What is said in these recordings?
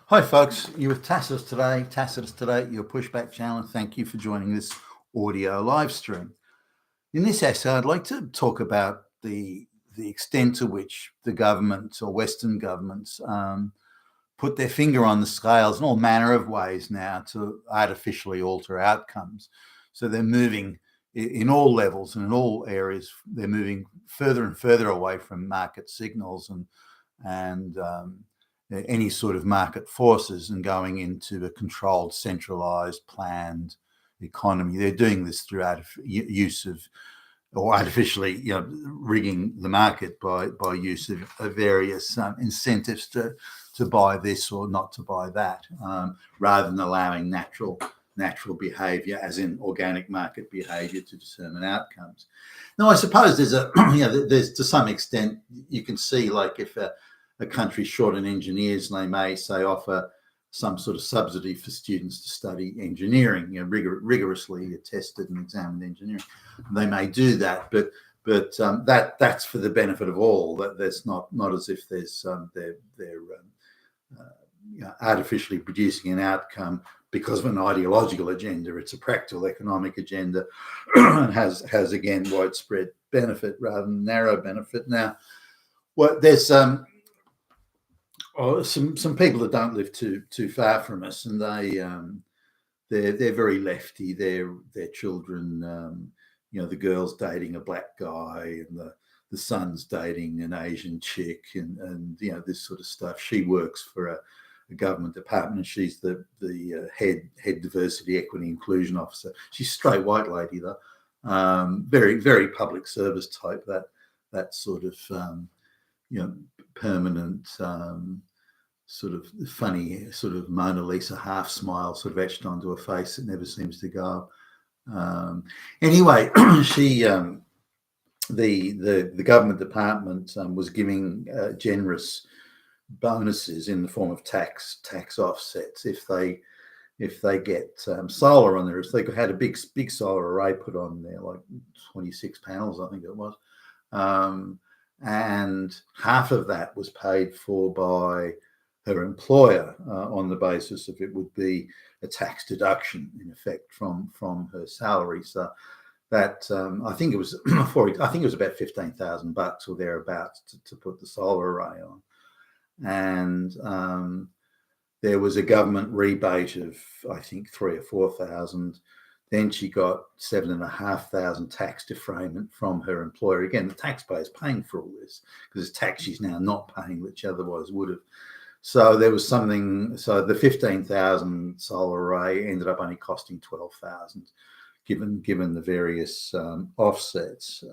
Hi, folks. You're with Tacitus today, your pushback channel. Thank you for joining this audio live stream. In this essay, I'd like to talk about the extent to which the government or Western governments put their finger on the scales in all manner of ways now to artificially alter outcomes. So they're moving in all levels and in all areas. They're moving further and further away from market signals and any sort of market forces and going into a controlled, centralized, planned economy. They're doing this through use of or artificially, rigging the market by use of various incentives to buy this or not to buy that, rather than allowing natural behaviour, as in organic market behaviour, to determine outcomes. Now, I suppose there's there's to some extent you can see, like, if a country's short on engineers, and they may say offer some sort of subsidy for students to study engineering, rigorously tested and examined engineering. They may do that, but that's for the benefit of all. That's not as if there's they're artificially producing an outcome because of an ideological agenda. It's a practical economic agenda and has again widespread benefit rather than narrow benefit. Now, there's some people that don't live too far from us, and they're very lefty. Their children, the girl's dating a black guy, and the son's dating an Asian chick, and this sort of stuff. She works for a government department, and she's the head diversity, equity, inclusion officer. She's a straight white lady though, very very public service type. That sort of permanent, sort of funny, sort of Mona Lisa half smile sort of etched onto her face that never seems to go. Anyway, she the government department was giving generous bonuses in the form of tax offsets if they get solar on there. If they had a big solar array put on there, like 26 panels, I think it was. And half of that was paid for by her employer on the basis of it would be a tax deduction in effect from her salary. So that I think it was about $15,000 or thereabouts to put the solar array on, and there was a government rebate of I think $3,000 or $4,000. Then she got $7,500 tax defrayment from her employer. Again, the taxpayer is paying for all this because it's tax she's now not paying that she otherwise would have. So there was something. So the $15,000 solar array ended up only costing $12,000, given the various offsets.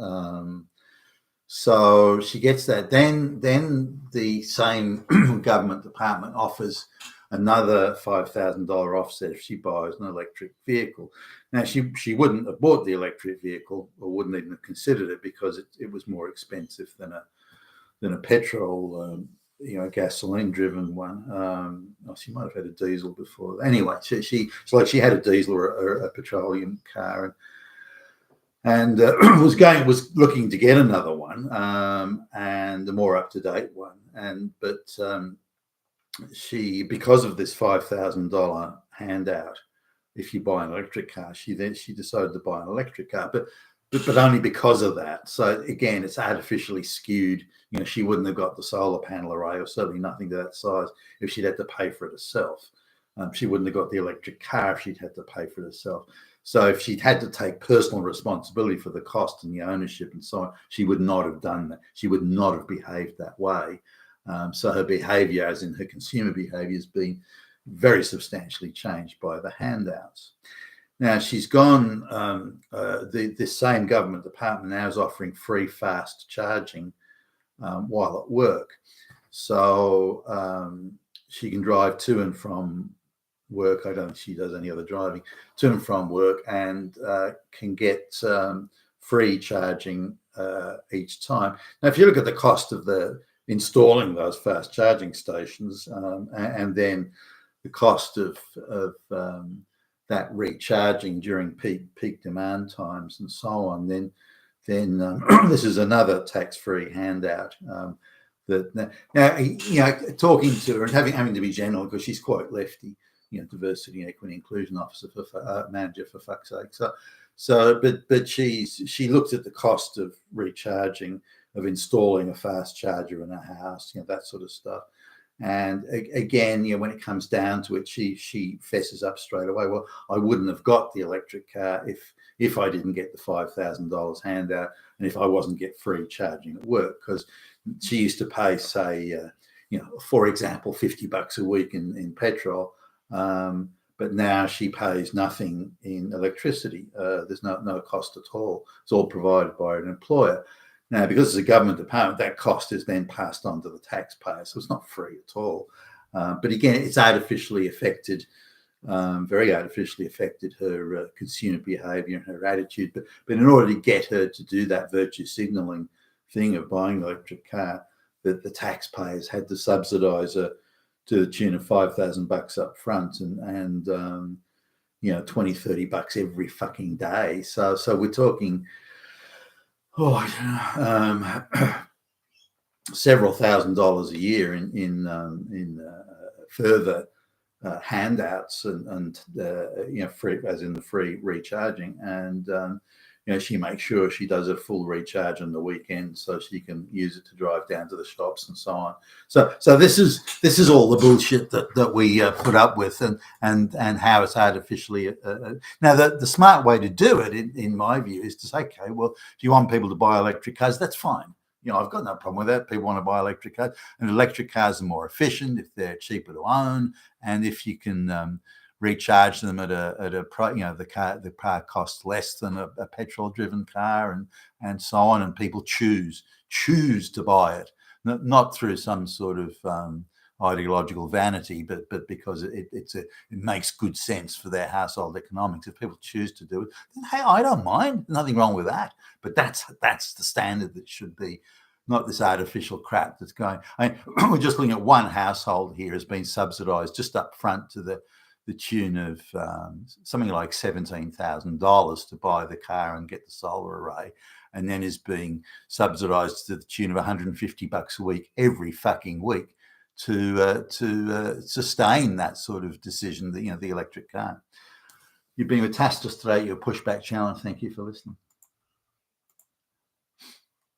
So she gets that. Then the same government department offers another $5,000 offset if she buys an electric vehicle. Now, she wouldn't have bought the electric vehicle, or wouldn't even have considered it, because it was more expensive than a petrol, gasoline-driven one. She might have had a diesel before. Anyway, she had a diesel or a petroleum car, and was looking to get another one, and a more up-to-date one, but she, because of this $5,000 handout, if you buy an electric car, she decided to buy an electric car, but only because of that. So again, it's artificially skewed. She wouldn't have got the solar panel array, or certainly nothing to that size, if she'd had to pay for it herself. She wouldn't have got the electric car if she'd had to pay for it herself. So if she'd had to take personal responsibility for the cost and the ownership and so on, she would not have done that. She would not have behaved that way. So her behaviour, as in her consumer behaviour, has been very substantially changed by the handouts. Now, she's gone, this same government department now is offering free fast charging while at work. So she can drive to and from work. I don't think she does any other driving, to and from work, and can get free charging each time. Now, if you look at the cost of installing those fast charging stations, and then the cost of that recharging during peak demand times and so on, then this is another tax-free handout that now, you know, talking to her and having to be general because she's quite lefty, you know, diversity, equity, inclusion officer for manager, for fuck's sake. But she looked at the cost of recharging, of installing a fast charger in a house, you know, that sort of stuff. And again, you know, when it comes down to it, she fesses up straight away. Well, I wouldn't have got the electric car if I didn't get the $5,000 handout, and if I wasn't get free charging at work, because she used to pay, say, you know, for example, $50 a week in petrol, but now she pays nothing in electricity. There's no cost at all. It's all provided by an employer. Now, because it's a government department, that cost is then passed on to the taxpayer, so it's not free at all. But again, it's artificially affected, very artificially affected her consumer behaviour and her attitude. But in order to get her to do that virtue signalling thing of buying an electric car, that the taxpayers had to subsidise her to the tune of $5,000 up front and you know, $20-30 every fucking day. So we're talking, several $1,000s a year in further handouts and you know, free, as in the free recharging. And you know, she makes sure she does a full recharge on the weekend so she can use it to drive down to the shops and so on. So this is all the bullshit that we put up with, and how it's artificially. Now the smart way to do it, in my view, is to say, okay, well, if you want people to buy electric cars, that's fine. You know, I've got no problem with that. People want to buy electric cars, and electric cars are more efficient if they're cheaper to own, and if you can recharge them at a you know, the car costs less than a petrol driven car, and so on, and people choose to buy it, not through some sort of ideological vanity, but because it makes good sense for their household economics. If people choose to do it, then hey, I don't mind. Nothing wrong with that. But that's the standard that should be, not this artificial crap that's going. I mean, we're just looking at one household here has been subsidised just up front to the tune of something like $17,000 to buy the car and get the solar array, and then is being subsidised to the tune of $150 a week every fucking week to sustain that sort of decision, that, you know, the electric car. You've been with Tastus today, your pushback challenge. Thank you for listening.